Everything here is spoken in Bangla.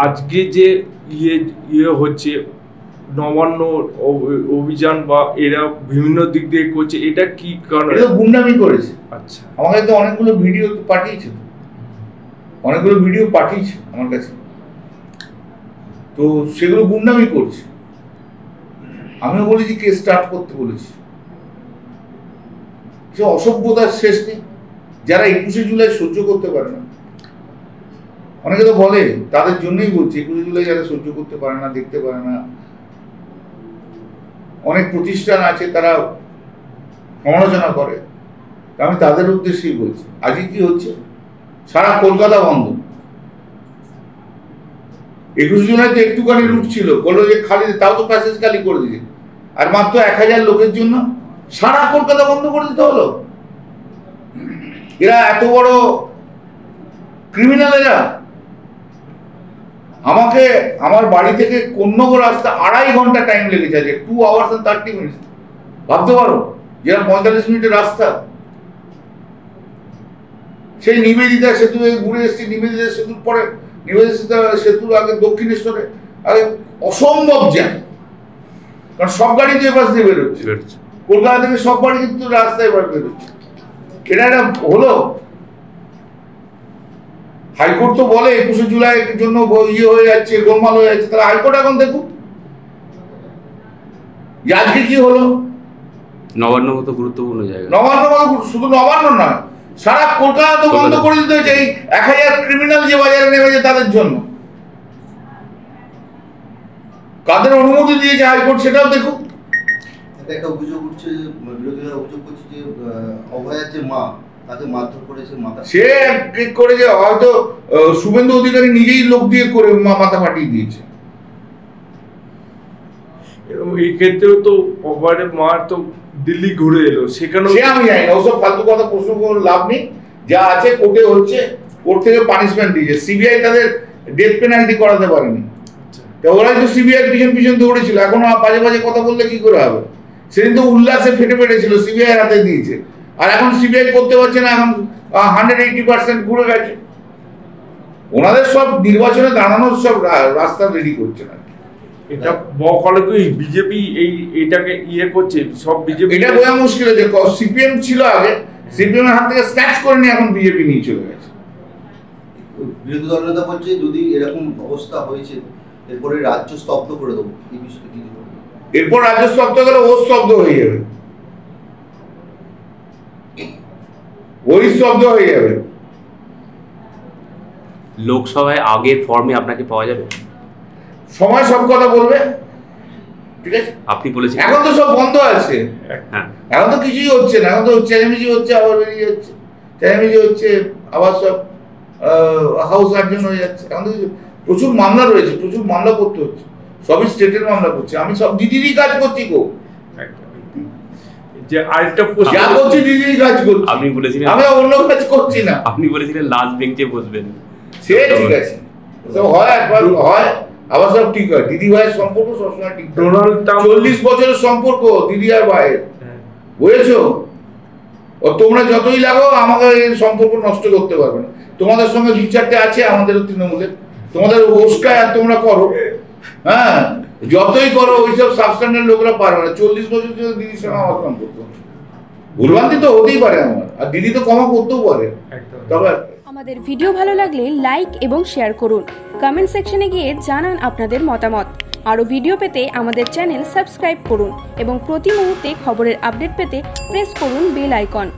আজকে যে ইয়ে হচ্ছে নবান্ন অভিযান বা এরা বিভিন্ন দিক দিয়ে করছে, এটা কি কারণে? এটা গুন্ডামি করেছে। আচ্ছা, আমাকে তো অনেকগুলো ভিডিও পাঠিয়েছে, আমার কাছে, তো সেগুলো গুন্ডামি করছে। আমিও বলেছি কে স্টার্ট করতে বলেছি, সে অসভ্যতার শেষ নেই। যারা 21শে জুলাই সহ্য করতে পারে না, অনেকে তো বলে তাদের জন্যই বলছি, 21শে জুলাই যারা সহ্য করতে পারে না, দেখতে পারে না, অনেক প্রতিষ্ঠান আছে তারা সমালোচনা করে, আমি তাদের উদ্দেশ্যেই বলছি। আজকে কি হচ্ছে, সারা কলকাতা বন্ধ। 21শে জুলাই তো একটুখানি রুট ছিল, বললো যে খালি, তাও তো প্যাসেজ খালি করে দিয়েছে, আর মাত্র 1000 লোকের জন্য সারা কলকাতা বন্ধ করে দিতে হলো। এরা এত বড় ক্রিমিনাল। এরা আমাকে আমার বাড়ি থেকে কন্যগর রাস্তা 2.5 ঘন্টা টাইম লেগেছে, আজকে 2 hours and 30 minutes। ভাবতে পারো, যেটা 45 মিনিটের রাস্তা, সেই নিবেদিতা সেতু ঘুরে এসেছি। নিবেদিতা সেতুর পরে, নিবেদিতা সেতুর আগে দক্ষিণেশ্বরে আগে অসম্ভব জ্যাম, কারণ সব গাড়ি তো এপাশ দিয়ে বেরোচ্ছে, কলকাতা থেকে সব গাড়ি কিন্তু রাস্তায় এবার বেরোচ্ছে। এটা একটা হলো। হাইকোর্ট তো বলে 21শে জুলাইয়ের জন্য ইয়ে হয়ে যাচ্ছে, গোলমাল হয়ে যাচ্ছে, তাহলে হাইকোর্ট এখন দেখুন আজকে কি হলো। নবান্ন মতো গুরুত্বপূর্ণ জায়গা, নবান্ন শুধু নবান্ন না, সারা কলকাতা তো বন্ধ করে দিতে হয়েছে এই 1000 ক্রিমিনাল যে বাজারে নেমেছে তাদের জন্য। কাদের অনুমতি দিয়েছে হাইকোর্ট সেটাও দেখুন। একটা অভিযোগ উঠছে, বিরোধীরা অভিযোগ করছে যে অভয়ার যে মা, তাকে মারধর করেছে, মাথা সে ঠিক করে যে হয়তো শুভেন্দু অধিকারী নিজেই লোক দিয়ে করে মাথা ফাটিয়ে দিয়েছে। এই ক্ষেত্রেও তো অভয়ের মা তো দিল্লি ঘুরে এলো, সেখানেও সে আমি জানি না, ওসব ফালতু কথা প্রশ্ন করে লাভ নেই। যা আছে কোর্টে হচ্ছে, কোর্ট থেকে পানিশমেন্ট দিয়েছে। সিবিআই তাদের ডেথ পেনাল্টি করাতে পারেনি, ওরাই তো সিবিআই পিছন দৌড়েছিল। এখন বাজে বাজে কথা বললে কি করে হবে? সেদিন তো উল্লাসে ফেটে ফেটেছিল, সিবিআই হাতে দিয়েছে, আর এখন সিবিআই করতে পারছে না, এখন 180% ঘুরে গেছে। ওনাদের সব নির্বাচনে দাঁড়ানোর সব রাস্তা রেডি করছে না। এটা বলে কি বিজেপি এইটাকে ইয়ে করছে, সব বিজেপি। এটা বোঝা মুশকিল আছে, সিপিএম ছিল আগে, সিপিএম এর হাত থেকে স্ন্যাচ করে নিয়ে এখন বিজেপি নিয়ে চলে গেছে। বিরোধী দল নেতা বলছে যদি এরকম অবস্থা হয়েছে এরপরে রাজ্য স্তব্ধ করে দেবো, এই বিষয়টা কি বলবো? এরপর রাজ্য স্তব্ধ গেলে ও স্তব্ধ হয়ে যাবে, ওই স্তব্ধ হয়ে যাবে। লোকসভায় আগের ফর্মে আপনাকে পাওয়া যাবে, সময় সব কথা বলবে, ঠিক আছে? আপনি বলেছেন এখন তো সব বন্ধ আছে, হ্যাঁ, এখন তো কিছুই হচ্ছে না, এখন তো চেঁচামেচি হচ্ছে, আবার বেরিয়ে যাচ্ছে, চেঁচামেচি হচ্ছে, আবার সব হাউস গার্জেন হয়ে যাচ্ছে। এখন তো প্রচুর মামলা রয়েছে, প্রচুর মামলা করতে হচ্ছে, সবই স্টেটের মামলা করছে। আমি সব দিদিরই কাজ করছি গো, যে আরেকটা যা করছি দিদিরই কাজ করছি। আপনি বলেছিলেন আমি অন্য কাজ করছি না। আপনি বলেছিলেন লাস্ট বেঞ্চে বসবেন, সে ঠিক আছে, সব হয়, একবার হয়, আবার সব ঠিক হয়। দিদি ভাইয়ের সম্পর্ক সবসময় ঠিক। ডোনাল্ড ট্রাম্প 40 বছরের সম্পর্ক দিদি আর ভাইয়ের, বুঝেছো? ও তোমরা যতই লাগো আমাকে এই সম্পর্ক নষ্ট করতে পারবে না। তোমাদের সঙ্গে 2-4টে আছে আমাদেরও তৃণমূলে, তোমাদের ওস্কায় আর তোমরা করো, হ্যাঁ, যতই করো ওইসব সাবস্ট্যান্ডার্ড লোকরা পারবে না। 40 বছর ধরে দিদির সঙ্গে আমার সম্পর্ক, ভুলভ্রান্তি তো হতেই পারে আমার, আর দিদি তো ক্ষমা করতেও পারে। তবে আমাদের ভিডিও ভালো লাগলে লাইক এবং শেয়ার করুন, কমেন্ট সেকশনে গিয়ে জানান আপনাদের মতামত। আরও ভিডিও পেতে আমাদের চ্যানেল সাবস্ক্রাইব করুন এবং প্রতি মুহূর্তে খবরের আপডেট পেতে প্রেস করুন বেল আইকন।